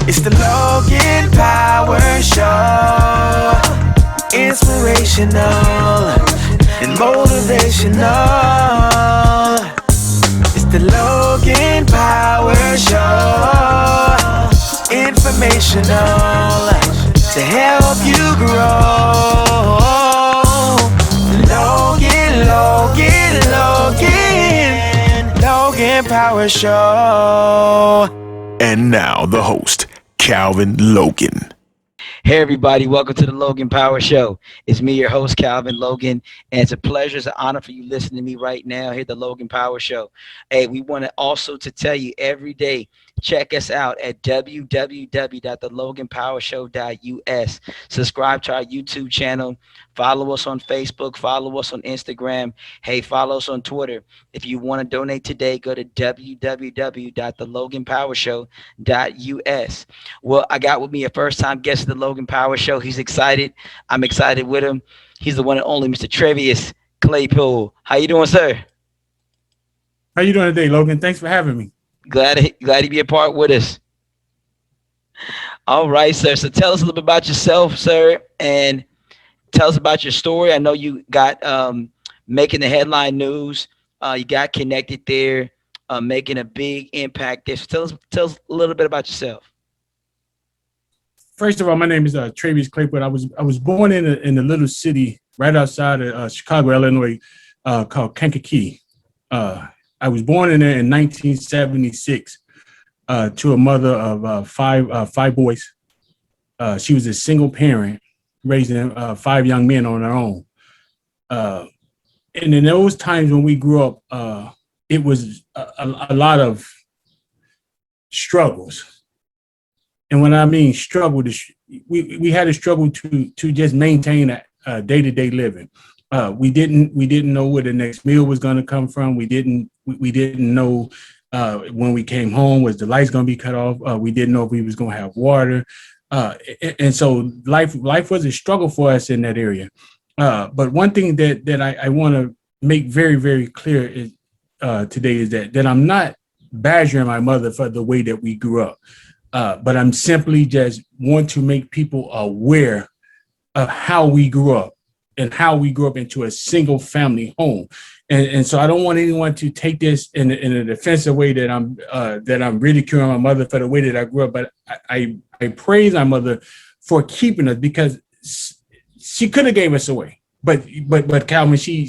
It's the Logan Power Show. Inspirational and motivational. It's the Logan Power Show. Informational to help you grow. Logan Power Show. And now the host, Calvin Logan. Hey everybody, welcome to the Logan Power Show. It's me, your host, Calvin Logan, and it's a pleasure, it's an honor for you listening to me right now here at the Logan Power Show. Hey, we want to also to tell you every day, check us out at www.theloganpowershow.us. Subscribe to our YouTube channel. Follow us on Facebook. Follow us on Instagram. Hey, follow us on Twitter. If you want to donate today, go to www.theloganpowershow.us. Well, I got with me a first-time guest of the Logan Power Show. He's excited. I'm excited with him. He's the one and only Mr. Traveas Claypool. How you doing, sir? How you doing today, Logan? Thanks for having me. Glad to be a part with us. All right, sir. So tell us a little bit about yourself, sir, and tell us about your story. I know you got making the headline news. You got connected there, making a big impact there. So tell us a little bit about yourself. First of all, my name is Traveas Claypool. I was born in a little city right outside of Chicago, Illinois, called Kankakee. I was born in there in 1976 to a mother of five boys. She was a single parent, raising five young men on her own. And in those times when we grew up, it was a lot of struggles. And when I mean struggle, we had a struggle to just maintain a day-to-day living. We didn't know where the next meal was going to come from. We didn't know when we came home, was the lights going to be cut off? We didn't know if we was going to have water. And so life was a struggle for us in that area. But one thing that I want to make very, very clear is today is that I'm not badgering my mother for the way that we grew up. But I'm simply just want to make people aware of how we grew up and how we grew up into a single family home. And so I don't want anyone to take this in a defensive way that I'm ridiculing my mother for the way that I grew up. But I praise my mother for keeping us, because she could have gave us away. But Calvin, she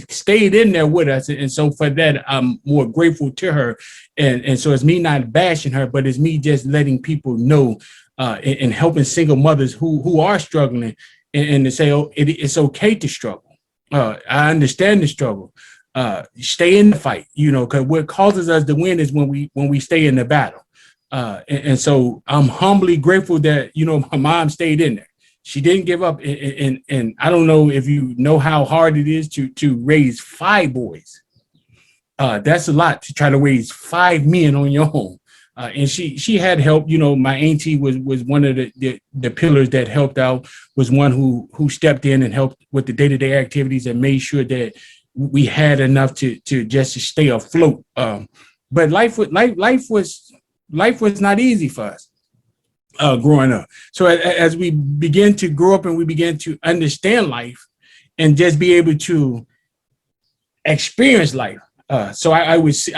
stayed in there with us. And so for that, I'm more grateful to her. And so it's me not bashing her, but it's me just letting people know and helping single mothers who are struggling and to say, oh, it's okay to struggle. I understand the struggle. Stay in the fight, because what causes us to win is when we stay in the battle. And so I'm humbly grateful that, my mom stayed in there. She didn't give up. And I don't know if you know how hard it is to raise five boys. That's a lot to try to raise five men on your own. And she had help. My auntie was one of the pillars that helped out, was one who stepped in and helped with the day-to-day activities and made sure that we had enough to just stay afloat. But life was not easy for us growing up. So as we begin to grow up and we begin to understand life and just be able to experience life. So I would see,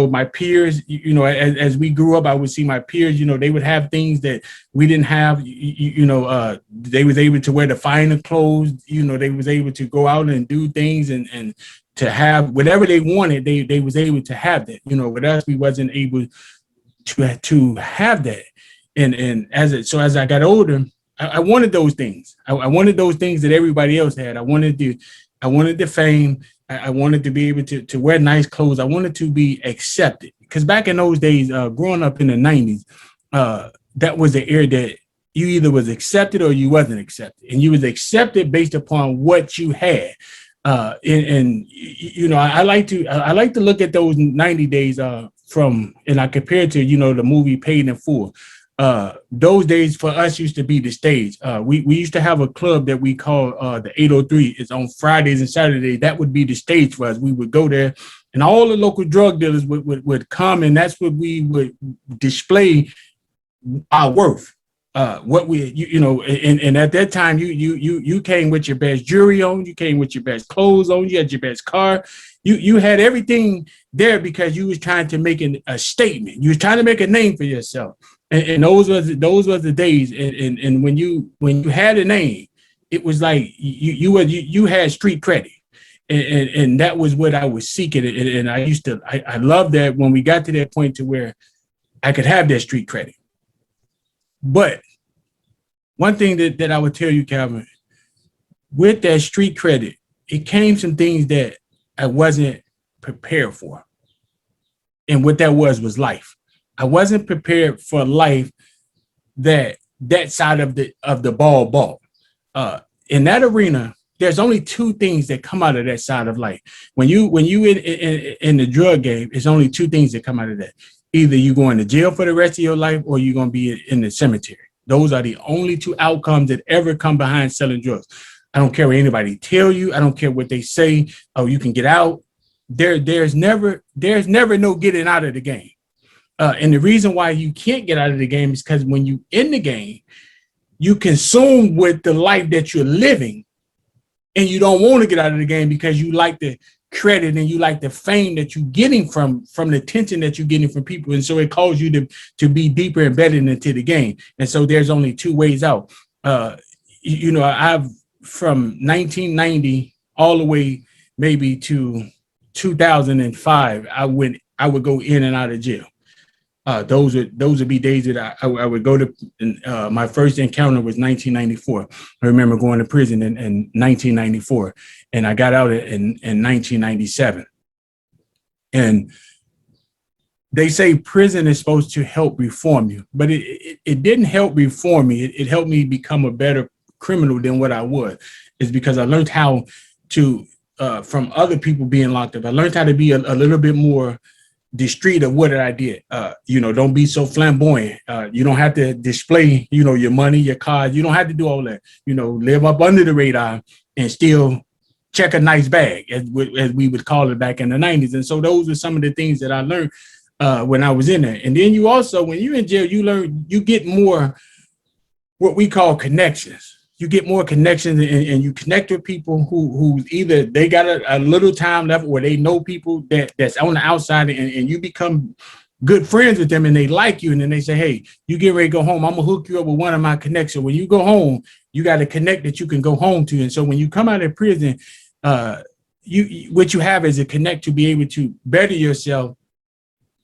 my peers, as we grew up, I would see my peers, they would have things that we didn't have, they was able to wear the finer clothes, they was able to go out and do things and to have whatever they wanted, they was able to have that. With us, we wasn't able to have that. And as I got older, I wanted those things. I wanted those things that everybody else had. I wanted the fame. I wanted to be able to wear nice clothes. I wanted to be accepted, because back in those days, growing up in the 90s, that was the era that you either was accepted or you wasn't accepted, and you was accepted based upon what you had. I like to look at those 90 days and I compare it to the movie Paid in Full. Those days for us used to be the stage. We used to have a club that we call the 803. It's on Fridays and Saturdays. That would be the stage for us. We would go there, and all the local drug dealers would come, and that's what we would display our worth. What we, and at that time, you came with your best jewelry on, you came with your best clothes on, you had your best car, you had everything there because you was trying to make a statement. You was trying to make a name for yourself, and those was the days. And when you had a name, it was like you had street credit. And that was what I was seeking. And I love that when we got to that point to where I could have that street credit. But one thing that I would tell you, Calvin, with that street credit, it came some things that I wasn't prepared for. And what that was life. I wasn't prepared for life that side of the ball. In that arena, there's only two things that come out of that side of life. When you in the drug game, it's only two things that come out of that. Either you're going to jail for the rest of your life or you're going to be in the cemetery. Those are the only two outcomes that ever come behind selling drugs. I don't care what anybody tell you. I don't care what they say. Oh, you can get out. There's never no getting out of the game. And the reason why you can't get out of the game is because when you in the game, you consume with the life that you're living, and you don't want to get out of the game because you like the credit and you like the fame that you're getting from the attention that you're getting from people. And so it calls you to be deeper embedded into the game. And so there's only two ways out. I've from 1990 all the way maybe to 2005, I would go in and out of jail. Those would be days that I would go to. My first encounter was 1994. I remember going to prison in 1994, and I got out in 1997. And they say prison is supposed to help reform you, but it didn't help reform me. It helped me become a better criminal than what I was. It's because I learned how to, from other people being locked up, I learned how to be a little bit more discreet of what I did. Don't be so flamboyant. You don't have to display, your money, your cards. You don't have to do all that. Live up under the radar and still check a nice bag, as we would call it back in the 90s. And so those are some of the things that I learned when I was in there. And then you also, when you're in jail, you get more what we call connections. You get more connections and you connect with people who either they got a little time left or they know people that's on the outside, and you become good friends with them and they like you. And then they say, hey, you get ready to go home. I'm going to hook you up with one of my connections. When you go home, you got a connect that you can go home to. And so when you come out of prison, what you have is a connect to be able to better yourself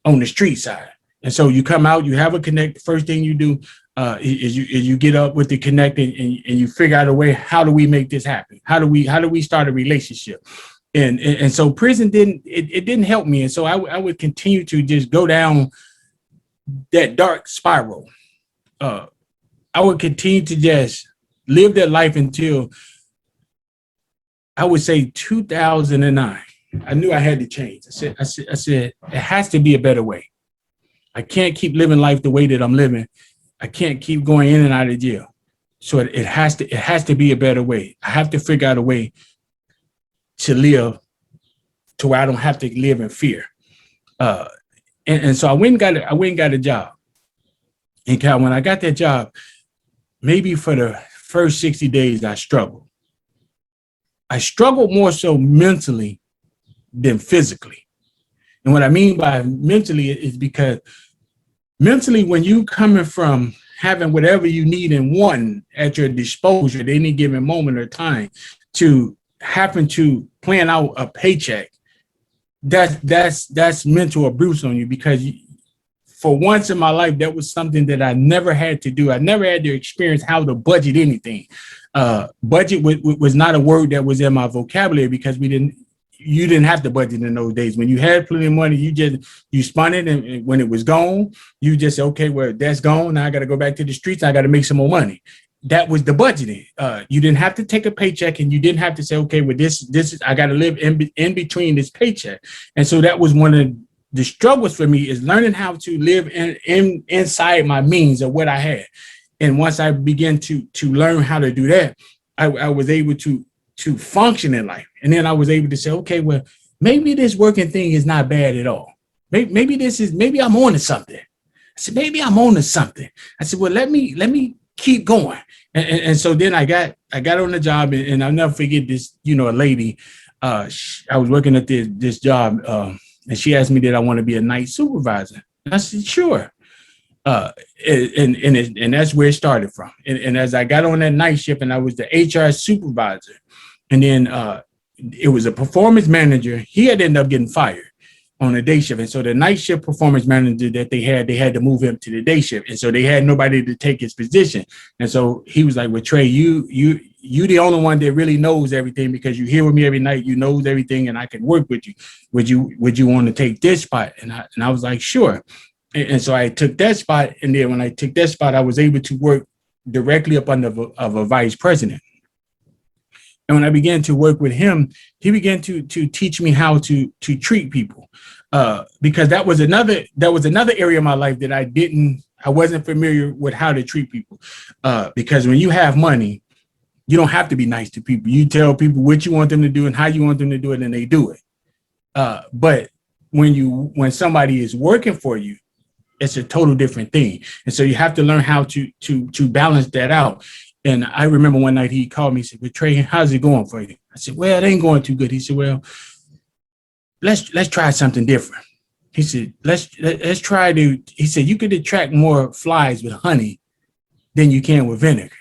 on the street side. And so you come out, you have a connect. The first thing you do is you get up with the connect and you figure out a way. How do we make this happen? How do we start a relationship? And so prison didn't help me. And so I would continue to just go down that dark spiral. I would continue to just live that life until I would say 2009. I knew I had to change. I said it has to be a better way. I can't keep living life the way that I'm living. I can't keep going in and out of jail. So it has to be a better way. I have to figure out a way to live to where I don't have to live in fear. And so I went and got a job. And Cal, when I got that job, maybe for the first 60 days, I struggled. I struggled more so mentally than physically. And what I mean by mentally is because mentally, when you coming from having whatever you need and want at your disposal at any given moment or time to happen to plan out a paycheck, that's mental abuse on you, because for once in my life, that was something that I never had to do. I never had to experience how to budget anything. Budget was not a word that was in my vocabulary because you didn't have to budget in those days. When you had plenty of money, you spent it, and when it was gone, you just said, okay, well, that's gone. Now I got to go back to the streets. I got to make some more money. That was the budgeting. You didn't have to take a paycheck, and you didn't have to say, okay, well, this is I got to live in between this paycheck. And so that was one of the struggles for me, is learning how to live inside my means of what I had. And once I began to learn how to do that, I was able to function in life. And then I was able to say, okay, well, maybe this working thing is not bad at all. Maybe I'm on to something. I said, maybe I'm on to something. I said, well, let me keep going. And so then I got on the job, and I'll never forget this, a lady, I was working at this job, and she asked me, did I want to be a night supervisor? And I said, sure. And that's where it started from. And as I got on that night shift, and I was the HR supervisor, and then it was a performance manager. He had ended up getting fired on a day shift. And so the night shift performance manager that they had to move him to the day shift. And so they had nobody to take his position. And so he was like, well, Trey, you the only one that really knows everything, because you're here with me every night, you knows everything, and I can work with you. Would you want to take this spot? And I was like, sure. And so I took that spot. And then when I took that spot, I was able to work directly up under of a vice president. And when I began to work with him, he began to teach me how to treat people, because that was another area of my life that I wasn't familiar with how to treat people. Because when you have money, you don't have to be nice to people. You tell people what you want them to do and how you want them to do it, and they do it. But when somebody is working for you, it's a total different thing. And so you have to learn how to balance that out. And I remember one night he called me, he said, well, Trey, how's it going for you? I said, well, it ain't going too good. He said, well, let's try something different. He said, let's try he said, you could attract more flies with honey than you can with vinegar.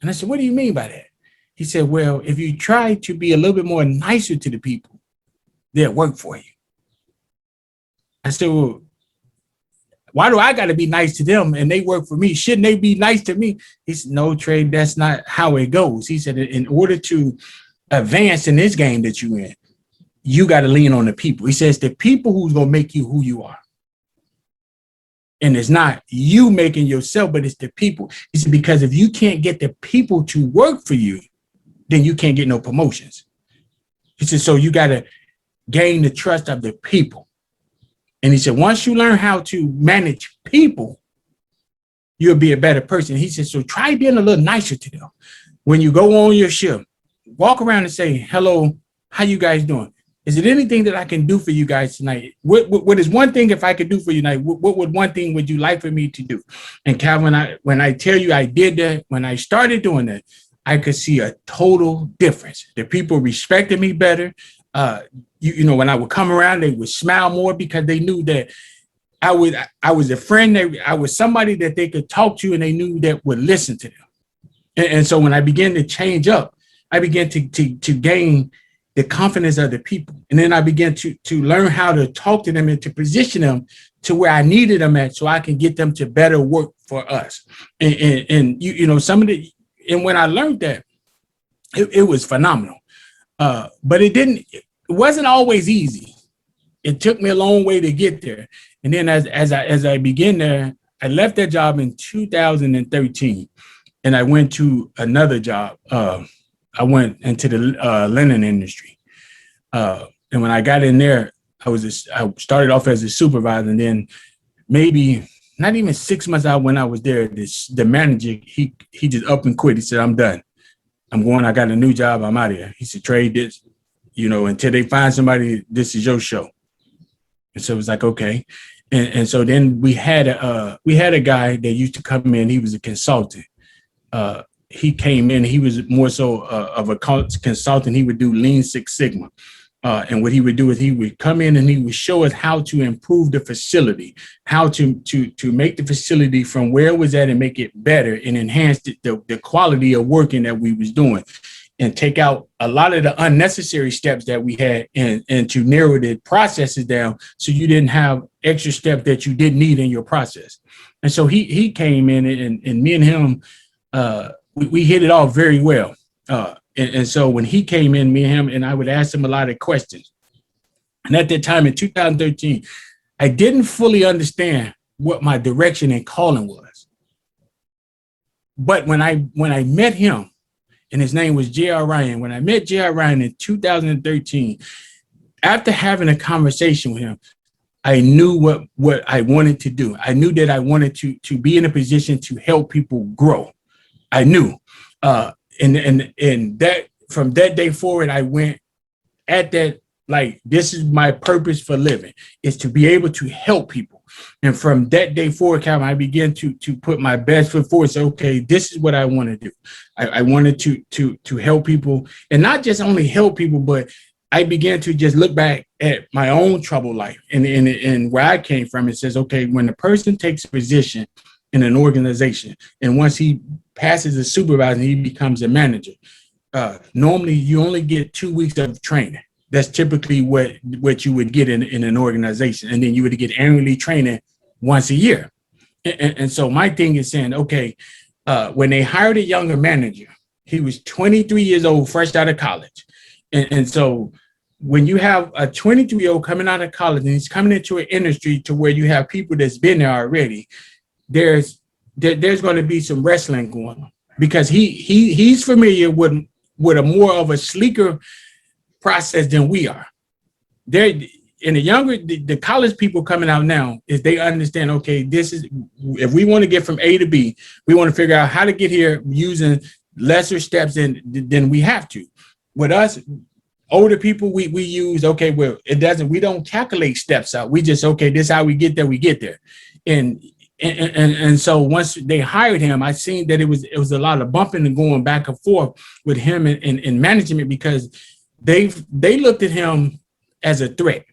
And I said, what do you mean by that? He said, well, if you try to be a little bit more nicer to the people, they'll work for you. I said, well, why do I got to be nice to them and they work for me? Shouldn't they be nice to me? He said, no, Trey, that's not how it goes. He said, in order to advance in this game that you're in, you got to lean on the people. He says, the people who's going to make you who you are. And it's not you making yourself, but it's the people. He said, because if you can't get the people to work for you, then you can't get no promotions. He said, so you got to gain the trust of the people. And he said, once you learn how to manage people, you'll be a better person. He said, so try being a little nicer to them. When you go on your shift, walk around and say, hello, how you guys doing? Is it anything that I can do for you guys tonight? What is one thing if I could do for you tonight? What one thing would you like for me to do? And Calvin, when I tell you I did that, when I started doing that, I could see a total difference. The people respected me better. When I would come around, they would smile more because they knew that I was a friend. I was somebody that they could talk to, and they knew that would listen to them. And so when I began to change up, I began to gain the confidence of the people. And then I began to learn how to talk to them and to position them to where I needed them at, so I can get them to better work for us. And when I learned that, it was phenomenal. But it wasn't always easy. It took me a long way to get there. And then as I began there, I left that job in 2013, and I went to another job. I went into the linen industry. And when I got in there, I started off as a supervisor, and then maybe not even 6 months out when I was there, the manager, he just up and quit. He said, I'm done. I'm going, I got a new job. I'm out of here. He said, trade this, until they find somebody, this is your show. And so it was like, okay. And so then we had a guy that used to come in. He was a consultant. He came in, he was more so of a consultant. He would do Lean Six Sigma. And what he would do is he would come in and he would show us how to improve the facility, how to make the facility from where it was at and make it better and enhance the quality of working that we was doing, and take out a lot of the unnecessary steps that we had and to narrow the processes down so you didn't have extra steps that you didn't need in your process. And so he came in and me and him, we hit it off very well. And so when he came in, me and him, and I would ask him a lot of questions. And at that time in 2013, I didn't fully understand what my direction and calling was. But when I met him, and his name was J.R. Ryan, when I met J.R. Ryan in 2013, after having a conversation with him, I knew what I wanted to do. I knew that I wanted to be in a position to help people grow. I knew. And that from that day forward, I went at that, like, this is my purpose for living, is to be able to help people. And from that day forward, Calvin, I began to put my best foot forward. Say, okay, this is what I want to do. I wanted to help people, and not just only help people, but I began to just look back at my own troubled life and where I came from. It says, okay, when a person takes a position in an organization, and once he passes a supervisor, he becomes a manager. Normally, you only get 2 weeks of training. That's typically what you would get in an organization, and then you would get annually training once a year. And so my thing is saying, okay, when they hired a younger manager, he was 23 years old, fresh out of college, and so when you have a 23-year-old coming out of college and he's coming into an industry to where you have people that's been there already, there's going to be some wrestling going on, because he's familiar with a more of a sleeker process than we are. They're in the college people coming out now, is they understand, okay, this is, if we want to get from A to B, we want to figure out how to get here using lesser steps than we have to. With us older people, we use, okay, well, we don't calculate steps out. We just, okay, this is how we get there. And so once they hired him, I seen that it was a lot of bumping and going back and forth with him and management, because they looked at him as a threat.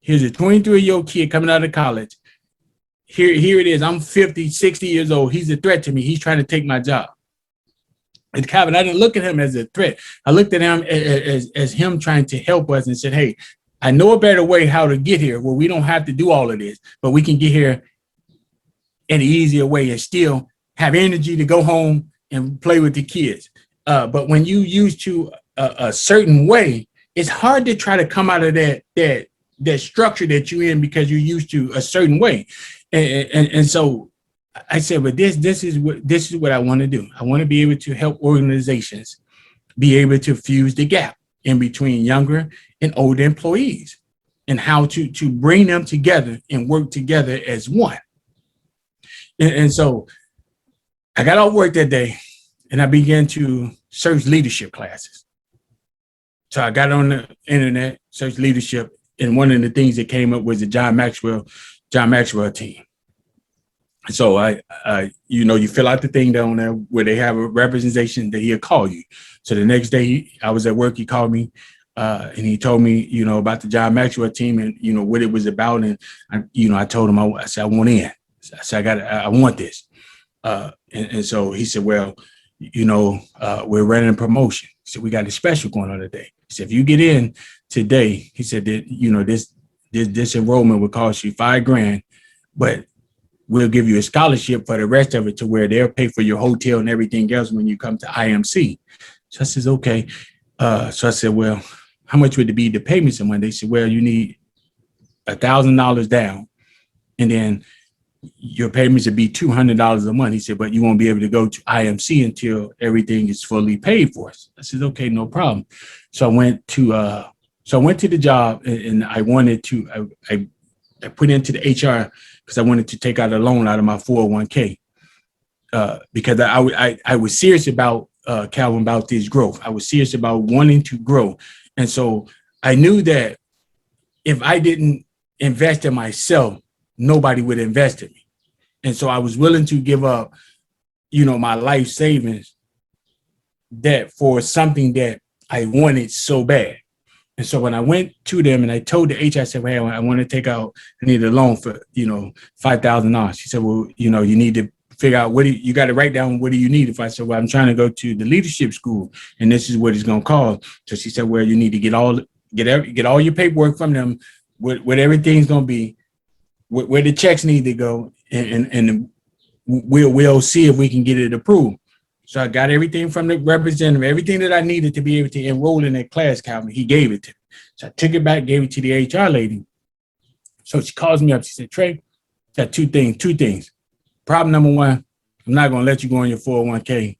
Here's a 23-year-old kid coming out of college. Here it is. I'm 50, 60 years old. He's a threat to me. He's trying to take my job. And Calvin, I didn't look at him as a threat. I looked at him as him trying to help us, and said, hey, I know a better way how to get here where we don't have to do all of this, but we can get here in an easier way and still have energy to go home and play with the kids. But when you used to a certain way, it's hard to try to come out of that structure that you're in, because you're used to a certain way. And so I said, but this is what I want to do. I want to be able to help organizations be able to fuse the gap in between younger and older employees, and how to bring them together and work together as one. And so I got off work that day and I began to search leadership classes. So I got on the internet, searched leadership, and one of the things that came up was the John Maxwell team. So you fill out the thing down there where they have a representation that he'll call you. So the next day I was at work, he called me and he told me, about the John Maxwell team and, what it was about. And, I told him, I said, I want in. I said, I want this. And so he said, well, we're running a promotion. He said, we got a special going on today. He said, if you get in today, he said that, this enrollment will cost you $5,000, but we'll give you a scholarship for the rest of it, to where they'll pay for your hotel and everything else when you come to IMC. So I said, okay. So I said, well, how much would it be to pay me some money? They said, well, you need $1,000 down, and then your payments would be $200 a month. He said, but you won't be able to go to IMC until everything is fully paid for. I said, okay, no problem. So I went to the job, and I wanted to, I put into the HR because I wanted to take out a loan out of my 401k because I was serious about Calvin, about this growth. I was serious about wanting to grow. And so I knew that if I didn't invest in myself, nobody would invest in me. And so I was willing to give up, my life savings that for something that I wanted so bad. And so when I went to them and I told the HR, I said, well, I want to take out, I need a loan for, $5,000. She said, well, you need to figure out you got to write down, what do you need? If I said, well, I'm trying to go to the leadership school and this is what it's going to cost. So she said, well, you need to get all your paperwork from them, what everything's going to be, where the checks need to go. And we'll see if we can get it approved. So I got everything from the representative, everything that I needed to be able to enroll in that class, Calvin. He gave it to me. So I took it back, gave it to the HR lady. So she calls me up. She said, Trey, got two things. Problem number one, I'm not going to let you go on your 401k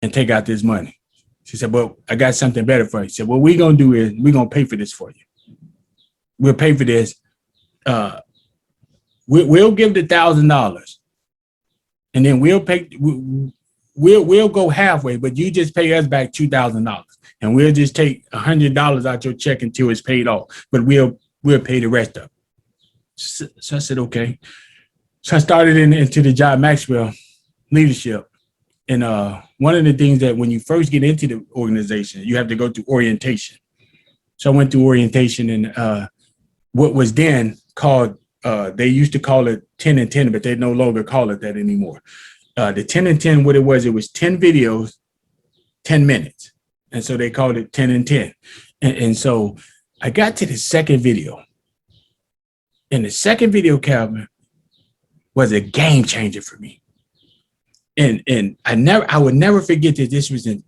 and take out this money. She said, but I got something better for you. She said, what we're going to do is we're going to pay for this for you. We'll pay for this. We'll give the $1,000 and then we'll go halfway, but you just pay us back $2,000 and we'll just take $100 out your check until it's paid off, but we'll pay the rest of it. So I said, okay. So I started into the job Maxwell Leadership. And one of the things that when you first get into the organization, you have to go through orientation. So I went through orientation, and what was then called, they used to call it 10 and 10, but they no longer call it that anymore. The 10 and 10, what it was 10 videos, 10 minutes. And so they called it 10 and 10. And so I got to the second video. And the second video, Calvin, was a game changer for me. And I would never forget that this was in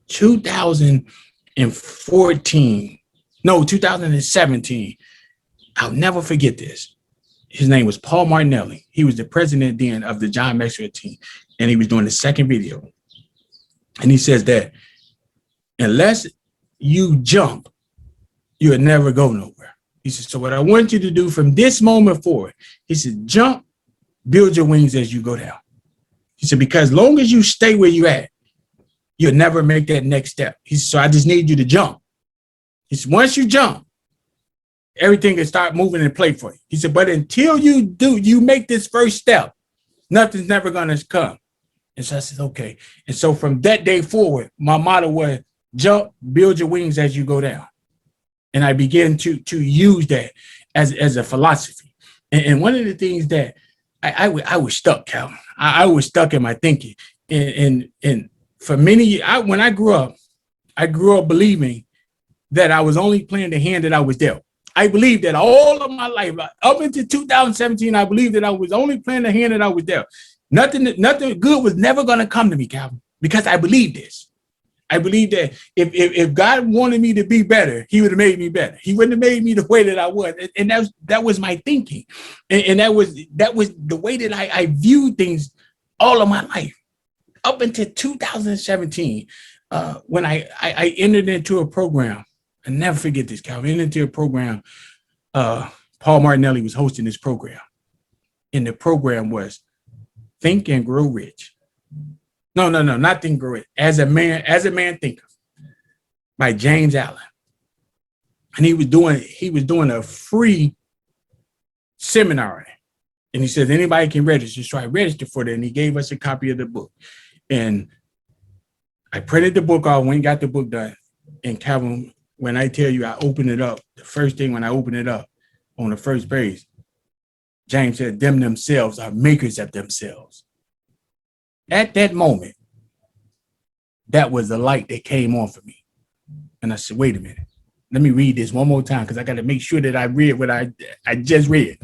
2017. I'll never forget this. His name was Paul Martinelli. He was the president then of the John Maxwell team. And he was doing the second video. And he says that unless you jump, you'll never go nowhere. He said, so what I want you to do from this moment forward, he said, jump, build your wings as you go down. He said, because long as you stay where you at, you'll never make that next step. He said, so I just need you to jump. He said, once you jump, everything can start moving in play for you. He said, but until you make this first step, nothing's never going to come. And so I said, okay. And so from that day forward, my motto was jump, build your wings as you go down. And I began to use that as a philosophy. And one of the things that I was stuck, Calvin. I was stuck in my thinking. And for many years, when I grew up believing that I was only playing the hand that I was dealt. I believed that all of my life, up until 2017, I believed that I was only playing the hand that I was dealt. Nothing good was never going to come to me, Calvin, because I believed this. I believed that if God wanted me to be better, he would have made me better. He wouldn't have made me the way that I was. And that was my thinking. And that was the way that I viewed things all of my life. Up until 2017, when I entered into a program. I never forget this, Calvin. I entered into a program. Paul Martinelli was hosting this program. And the program was Think and Grow Rich. No, not Think and Grow Rich. As a Man Thinketh by James Allen. And he was doing a free seminar. And he says, anybody can register. So I registered for that. And he gave us a copy of the book. And I printed the book off, went and got the book done. And Calvin, when I tell you I opened it up, the first thing when I opened it up on the first page, James said, them themselves are makers of themselves. At that moment, that was the light that came on for me. And I said, wait a minute. Let me read this one more time because I got to make sure that I read what I just read.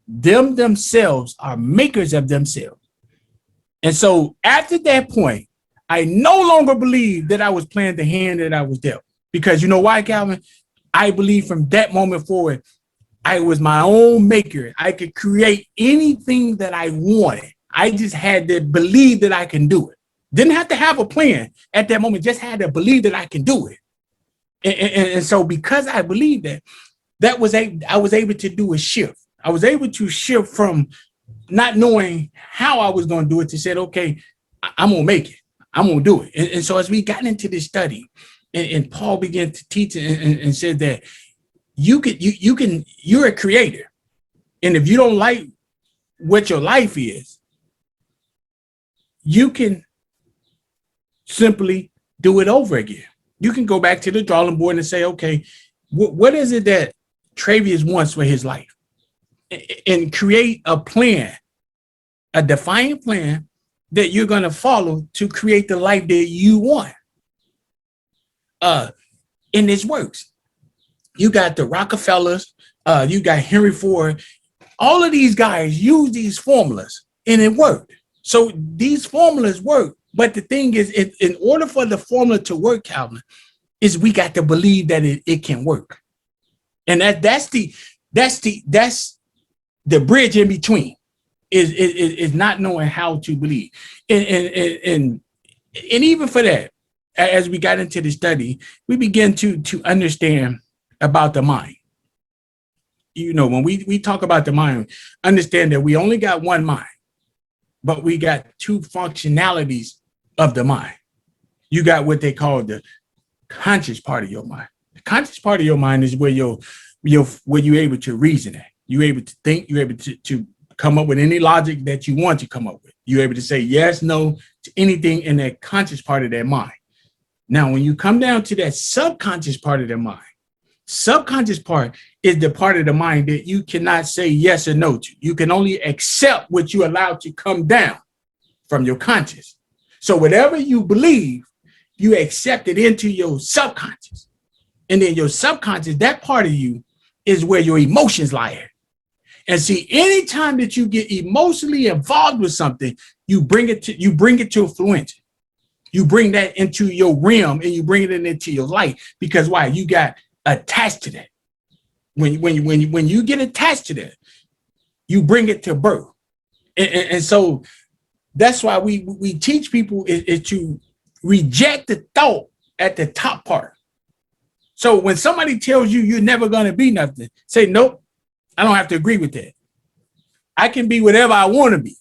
Them themselves are makers of themselves. And so after that point, I no longer believed that I was playing the hand that I was dealt. Because you know why, Calvin? I believe from that moment forward, I was my own maker. I could create anything that I wanted. I just had to believe that I can do it. Didn't have to have a plan at that moment, just had to believe that I can do it. And so because I believed that, I was able to do a shift. I was able to shift from not knowing how I was going to do it to say, okay, I'm going to make it. I'm going to do it. And so as we got into this study, and Paul began to teach and said that you're a creator. And if you don't like what your life is, you can simply do it over again. You can go back to the drawing board and say, okay, what is it that Traveas wants for his life? And create a plan, a defiant plan that you're going to follow to create the life that you want. And this works. You got the Rockefellers, you got Henry Ford. All of these guys use these formulas and it worked. So these formulas work. But the thing is, in order for the formula to work, Calvin, is we got to believe that it can work. And that's the bridge in between is not knowing how to believe. And even for that, as we got into the study, we began to understand about the mind. You know, when we talk about the mind, understand that we only got one mind, but we got two functionalities of the mind. You got what they call the conscious part of your mind. The conscious part of your mind is where you're able to reason at. You're able to think. You're able to come up with any logic that you want to come up with. You're able to say yes, no to anything in that conscious part of their mind. Now, when you come down to that subconscious part of their mind, subconscious part is the part of the mind that you cannot say yes or no to. You can only accept what you allow to come down from your conscious. So whatever you believe, you accept it into your subconscious. And then your subconscious, that part of you, is where your emotions lie at. And see, anytime that you get emotionally involved with something, you bring it to fluency. You bring that into your realm and you bring it into your life. Because why? You got attached to that. When you get attached to that, you bring it to birth. And so that's why we teach people is to reject the thought at the top part. So when somebody tells you you're never going to be nothing, say, nope, I don't have to agree with that. I can be whatever I want to be.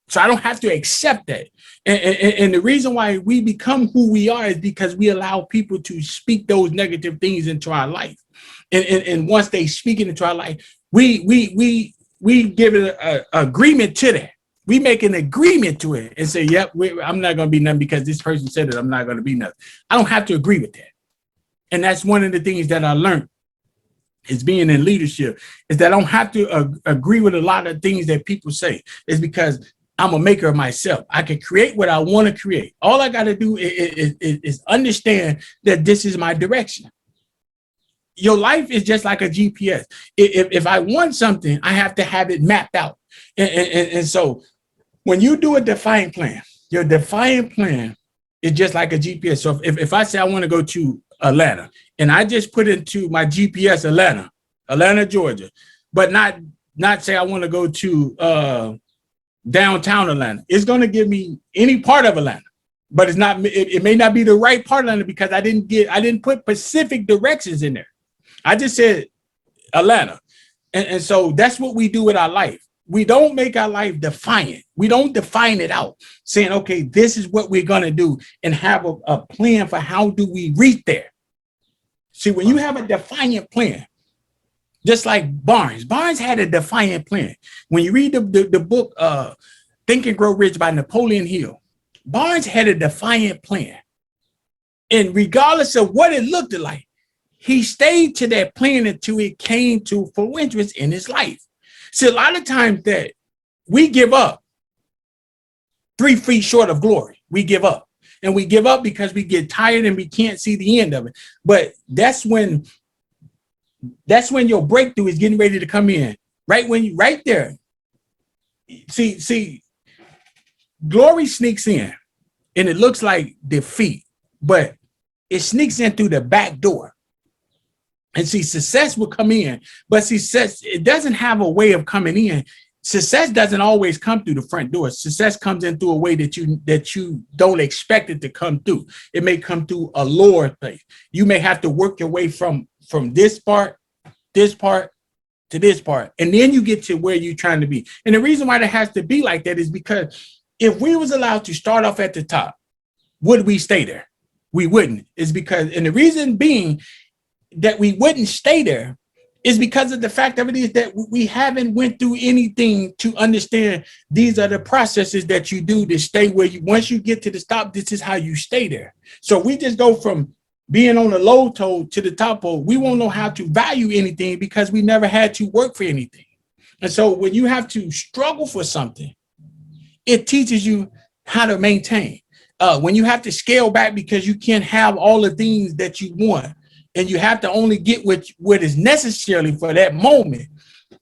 So I don't have to accept that. And the reason why we become who we are is because we allow people to speak those negative things into our life. And once they speak it into our life, we give it an agreement to that. We make an agreement to it and say, yep, I'm not going to be nothing because this person said it. I'm not going to be nothing. I don't have to agree with that. And that's one of the things that I learned is being in leadership, is that I don't have to agree with a lot of things that people say. It's because I'm a maker of myself. I can create what I want to create. All I got to do is understand that this is my direction. Your life is just like a GPS. If I want something, I have to have it mapped out. And so when you do a Defiant plan, your Defiant plan is just like a GPS. So if I say I want to go to Atlanta and I just put into my GPS Atlanta, Georgia, but not say I want to go to downtown Atlanta, it's going to give me any part of Atlanta, but it's not. It may not be the right part of Atlanta because I didn't put specific directions in there. I just said Atlanta, and so that's what we do with our life. We don't make our life defiant. We don't define it out, saying, okay, this is what we're going to do and have a plan for how do we reach there. See, when you have a defiant plan, just like Barnes had a defiant plan. When you read the book, Think and Grow Rich by Napoleon Hill, Barnes had a defiant plan. And regardless of what it looked like, he stayed to that plan until it came to full interest in his life. See, a lot of times that we give up 3 feet short of glory. We give up. And we give up because we get tired and we can't see the end of it. But that's when your breakthrough is getting ready to come in. Right there. See, glory sneaks in and it looks like defeat, but it sneaks in through the back door. And see, success will come in, but success, it doesn't have a way of coming in. Success doesn't always come through the front door. Success comes in through a way that you don't expect it to come through. It may come through a lower place. You may have to work your way from this part to this part, and then you get to where you're trying to be. And the reason why it has to be like that is because if we was allowed to start off at the top, would we stay there? We wouldn't. It's because, and the reason being that we wouldn't stay there is because of the fact of it is that we haven't went through anything to understand these are the processes that you do to stay where you, once you get to the top, this is how you stay there. So we just go from being on the low toe to the top toe. We won't know how to value anything because we never had to work for anything. And so when you have to struggle for something, it teaches you how to maintain. When you have to scale back because you can't have all the things that you want, and you have to only get what is necessary for that moment,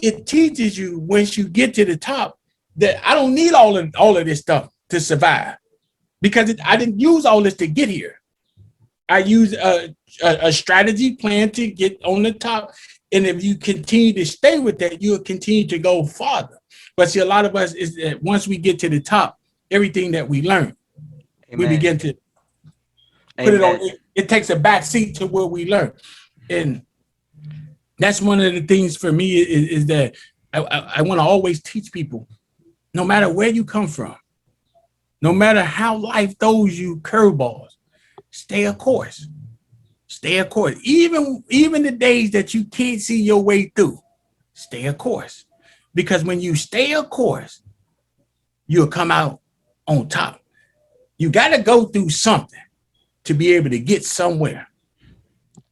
it teaches you once you get to the top that I don't need all of this stuff to survive because I didn't use all this to get here. I use a strategy plan to get on the top. And if you continue to stay with that, you'll continue to go farther. But see, a lot of us is that once we get to the top, everything that we learn, we begin to put it on. It takes a back seat to what we learn. And that's one of the things for me is that I want to always teach people, no matter where you come from, no matter how life throws you curveballs, stay a course. Stay a course. Even the days that you can't see your way through, Stay a course. Because when you stay a course, you'll come out on top. You got to go through something to be able to get somewhere.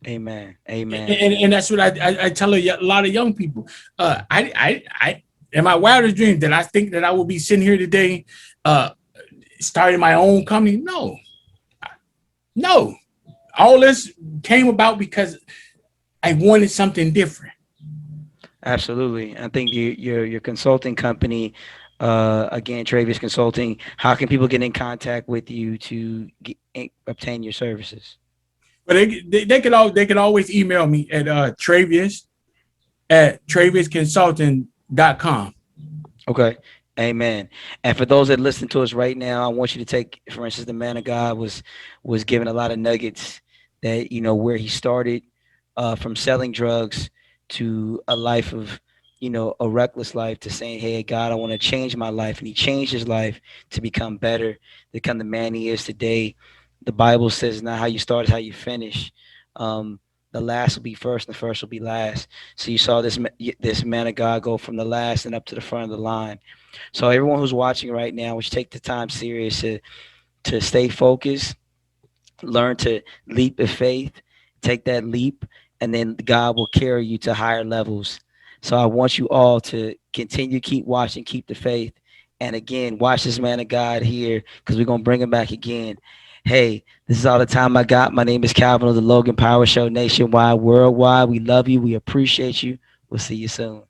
Amen. Amen. And that's what I tell a lot of young people. I in my wildest dreams that I think that I will be sitting here today, starting my own company. No, all this came about because I wanted something different. Absolutely. I think your consulting company, again, Traveas Consulting, how can people get in contact with you to obtain your services? But they could always email me at Traveas at TraveasConsulting.com. Okay. Amen. And for those that listen to us right now, I want you to take, for instance, the man of God was given a lot of nuggets that, where he started from selling drugs to a life of, a reckless life, to saying, hey, God, I want to change my life. And he changed his life to become better, to become the man he is today. The Bible says not how you start is how you finish. The last will be first and the first will be last. So you saw this man of God go from the last and up to the front of the line. So everyone who's watching right now, we should take the time serious to stay focused, learn to leap of faith, take that leap, and then God will carry you to higher levels. So I want you all to continue, keep watching, keep the faith. And again, watch this man of God here, because we're going to bring him back again. Hey, this is all the time I got. My name is Calvin of the Logan Power Show nationwide, worldwide. We love you. We appreciate you. We'll see you soon.